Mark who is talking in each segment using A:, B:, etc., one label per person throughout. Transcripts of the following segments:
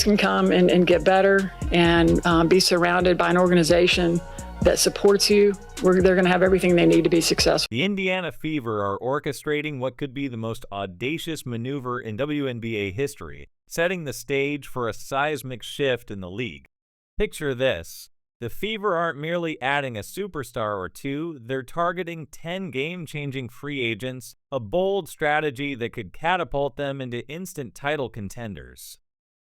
A: can come and get better and be surrounded by an organization that supports you, they're going to have everything they need to be successful.
B: The Indiana Fever are orchestrating what could be the most audacious maneuver in WNBA history, setting the stage for a seismic shift in the league. Picture this. The Fever aren't merely adding a superstar or two, they're targeting 10 game-changing free agents, a bold strategy that could catapult them into instant title contenders.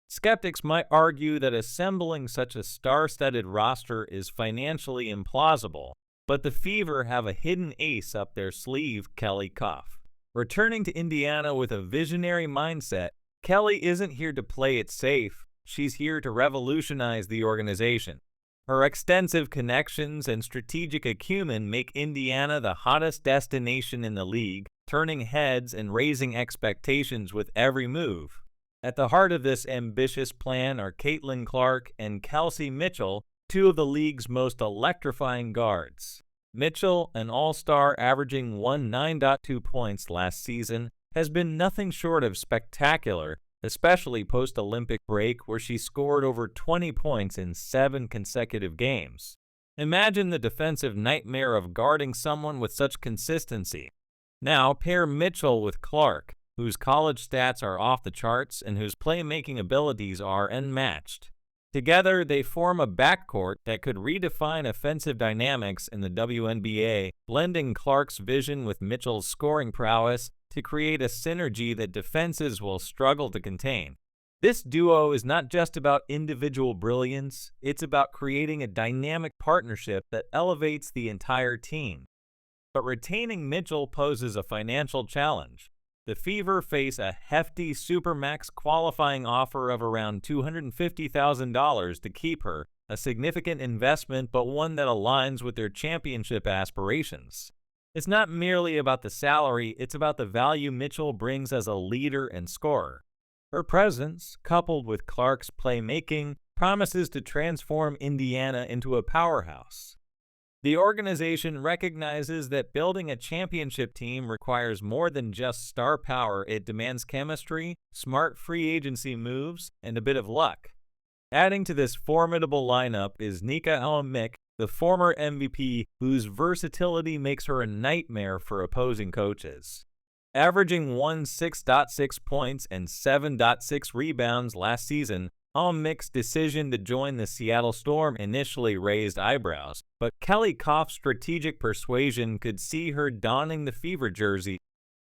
B: Skeptics might argue that assembling such a star-studded roster is financially implausible, but the Fever have a hidden ace up their sleeve, Coff. Returning to Indiana with a visionary mindset, Kelly isn't here to play it safe, she's here to revolutionize the organization. Her extensive connections and strategic acumen make Indiana the hottest destination in the league, turning heads and raising expectations with every move. At the heart of this ambitious plan are Caitlin Clark and Kelsey Mitchell, two of the league's most electrifying guards. Mitchell, an all-star averaging 9.2 points last season, has been nothing short of spectacular, especially post-Olympic break where she scored over 20 points in 7 consecutive games. Imagine the defensive nightmare of guarding someone with such consistency. Now pair Mitchell with Clark, whose college stats are off the charts and whose playmaking abilities are unmatched. Together, they form a backcourt that could redefine offensive dynamics in the WNBA, blending Clark's vision with Mitchell's scoring prowess to create a synergy that defenses will struggle to contain. This duo is not just about individual brilliance, it's about creating a dynamic partnership that elevates the entire team. But retaining Mitchell poses a financial challenge. The Fever face a hefty Supermax qualifying offer of around $250,000 to keep her, a significant investment but one that aligns with their championship aspirations. It's not merely about the salary, it's about the value Mitchell brings as a leader and scorer. Her presence, coupled with Clark's playmaking, promises to transform Indiana into a powerhouse. The organization recognizes that building a championship team requires more than just star power. It demands chemistry, smart free agency moves, and a bit of luck. Adding to this formidable lineup is Nika Alamick, the former MVP, whose versatility makes her a nightmare for opposing coaches. Averaging 6.6 points and 7.6 rebounds last season, Alamick's decision to join the Seattle Storm initially raised eyebrows, but Kelly Coff's strategic persuasion could see her donning the Fever jersey.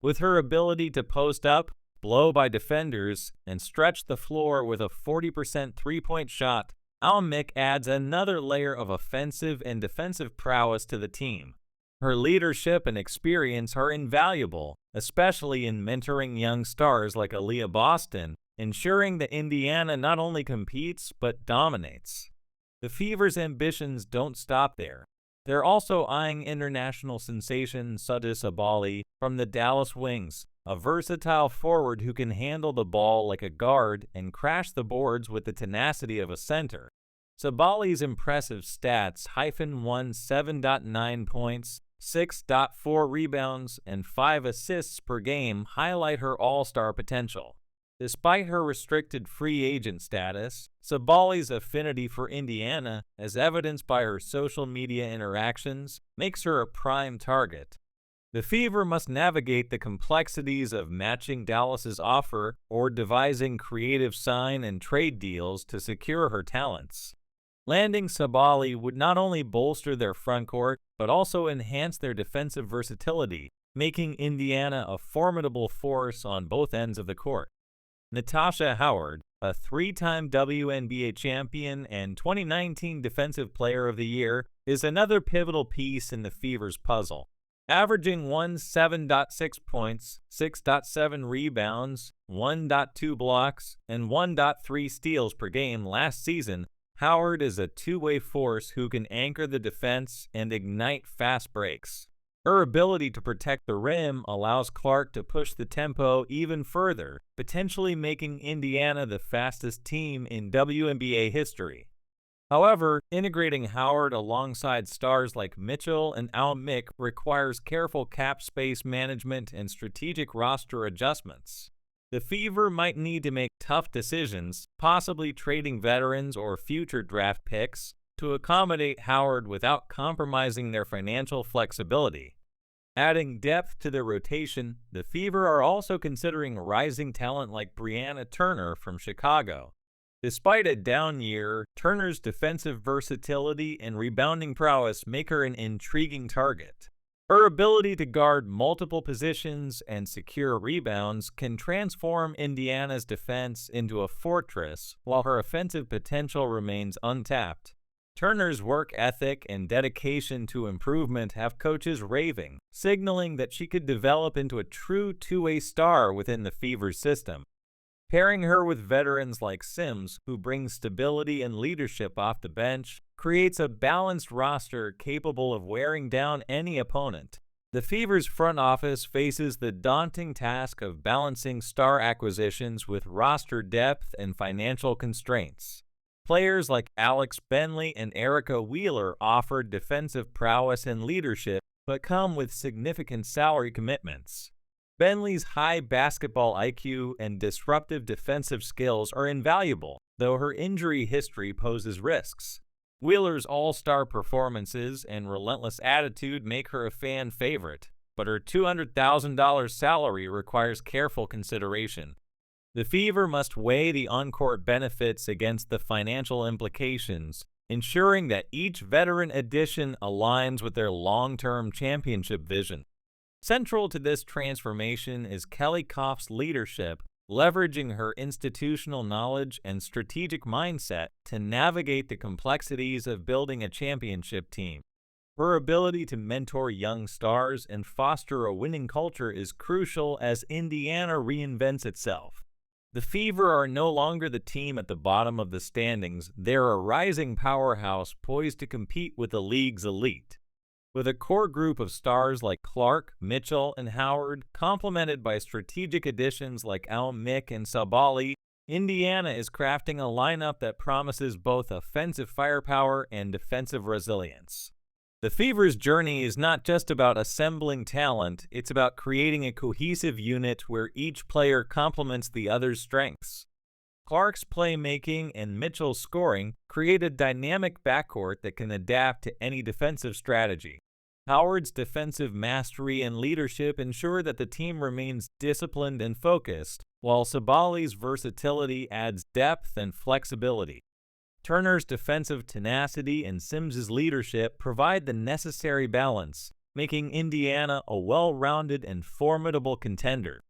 B: With her ability to post up, blow by defenders, and stretch the floor with a 40% three-point shot, Alamick adds another layer of offensive and defensive prowess to the team. Her leadership and experience are invaluable, especially in mentoring young stars like Aaliyah Boston, ensuring that Indiana not only competes but dominates. The Fever's ambitions don't stop there. They're also eyeing international sensation Satou Sabally from the Dallas Wings, a versatile forward who can handle the ball like a guard and crash the boards with the tenacity of a center. Sabally's impressive stats won 7.9 points, 6.4 rebounds, and 5 assists per game highlight her all-star potential. Despite her restricted free agent status, Sabally's affinity for Indiana, as evidenced by her social media interactions, makes her a prime target. The Fever must navigate the complexities of matching Dallas's offer or devising creative sign and trade deals to secure her talents. Landing Sabally would not only bolster their frontcourt, but also enhance their defensive versatility, making Indiana a formidable force on both ends of the court. Natasha Howard, a 3-time WNBA champion and 2019 Defensive Player of the Year, is another pivotal piece in the Fever's puzzle. Averaging 7.6 points, 6.7 rebounds, 1.2 blocks, and 1.3 steals per game last season, Howard is a two-way force who can anchor the defense and ignite fast breaks. Her ability to protect the rim allows Clark to push the tempo even further, potentially making Indiana the fastest team in WNBA history. However, integrating Howard alongside stars like Mitchell and Alamick requires careful cap space management and strategic roster adjustments. The Fever might need to make tough decisions, possibly trading veterans or future draft picks to accommodate Howard without compromising their financial flexibility. Adding depth to their rotation, the Fever are also considering rising talent like Brianna Turner from Chicago. Despite a down year, Turner's defensive versatility and rebounding prowess make her an intriguing target. Her ability to guard multiple positions and secure rebounds can transform Indiana's defense into a fortress, while her offensive potential remains untapped. Turner's work ethic and dedication to improvement have coaches raving, signaling that she could develop into a true two-way star within the Fever's system. Pairing her with veterans like Sims, who bring stability and leadership off the bench, creates a balanced roster capable of wearing down any opponent. The Fever's front office faces the daunting task of balancing star acquisitions with roster depth and financial constraints. Players like Alex Bentley and Erica Wheeler offer defensive prowess and leadership, but come with significant salary commitments. Bentley's high basketball IQ and disruptive defensive skills are invaluable, though her injury history poses risks. Wheeler's all-star performances and relentless attitude make her a fan favorite, but her $200,000 salary requires careful consideration. The Fever must weigh the on-court benefits against the financial implications, ensuring that each veteran addition aligns with their long-term championship vision. Central to this transformation is Kelly Coff's leadership, leveraging her institutional knowledge and strategic mindset to navigate the complexities of building a championship team. Her ability to mentor young stars and foster a winning culture is crucial as Indiana reinvents itself. The Fever are no longer the team at the bottom of the standings, they're a rising powerhouse poised to compete with the league's elite. With a core group of stars like Clark, Mitchell, and Howard, complemented by strategic additions like Mick and Sabally, Indiana is crafting a lineup that promises both offensive firepower and defensive resilience. The Fever's journey is not just about assembling talent, it's about creating a cohesive unit where each player complements the other's strengths. Clark's playmaking and Mitchell's scoring create a dynamic backcourt that can adapt to any defensive strategy. Howard's defensive mastery and leadership ensure that the team remains disciplined and focused, while Sabally's versatility adds depth and flexibility. Turner's defensive tenacity and Sims's leadership provide the necessary balance, making Indiana a well-rounded and formidable contender.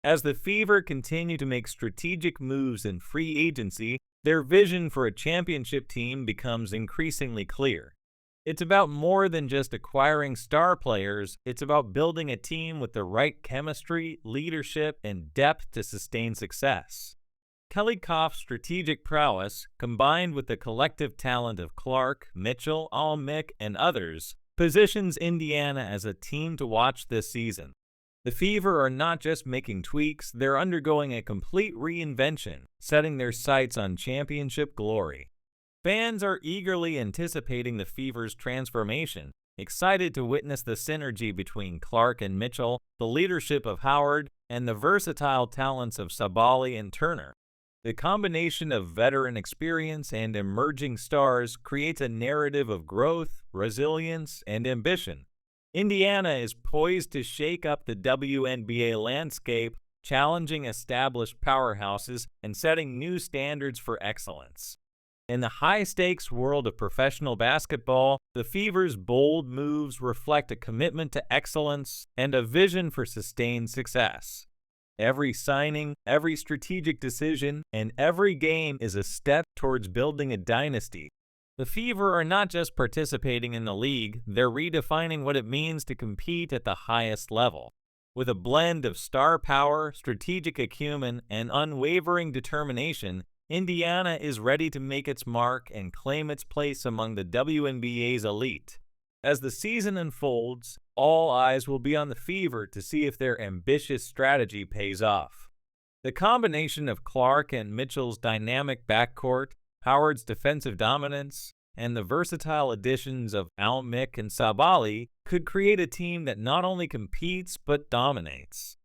B: As the Fever continue to make strategic moves in free agency, their vision for a championship team becomes increasingly clear. It's about more than just acquiring star players, it's about building a team with the right chemistry, leadership, and depth to sustain success. Kelly Coff's strategic prowess, combined with the collective talent of Clark, Mitchell, Mick, and others, positions Indiana as a team to watch this season. The Fever are not just making tweaks, they're undergoing a complete reinvention, setting their sights on championship glory. Fans are eagerly anticipating the Fever's transformation, excited to witness the synergy between Clark and Mitchell, the leadership of Howard, and the versatile talents of Sabally and Turner. The combination of veteran experience and emerging stars creates a narrative of growth, resilience, and ambition. Indiana is poised to shake up the WNBA landscape, challenging established powerhouses and setting new standards for excellence. In the high-stakes world of professional basketball, the Fever's bold moves reflect a commitment to excellence and a vision for sustained success. Every signing, every strategic decision, and every game is a step towards building a dynasty. The Fever are not just participating in the league, they're redefining what it means to compete at the highest level. With a blend of star power, strategic acumen, and unwavering determination, Indiana is ready to make its mark and claim its place among the WNBA's elite. As the season unfolds, all eyes will be on the Fever to see if their ambitious strategy pays off. The combination of Clark and Mitchell's dynamic backcourt, Howard's defensive dominance, and the versatile additions of Mick and Sabally could create a team that not only competes but dominates.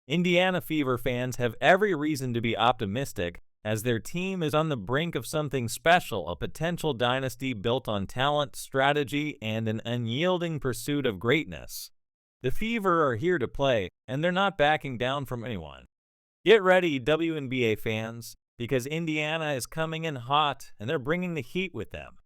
B: Indiana Fever fans have every reason to be optimistic, as their team is on the brink of something special, a potential dynasty built on talent, strategy, and an unyielding pursuit of greatness. The Fever are here to play, and they're not backing down from anyone. Get ready, WNBA fans, because Indiana is coming in hot, and they're bringing the heat with them.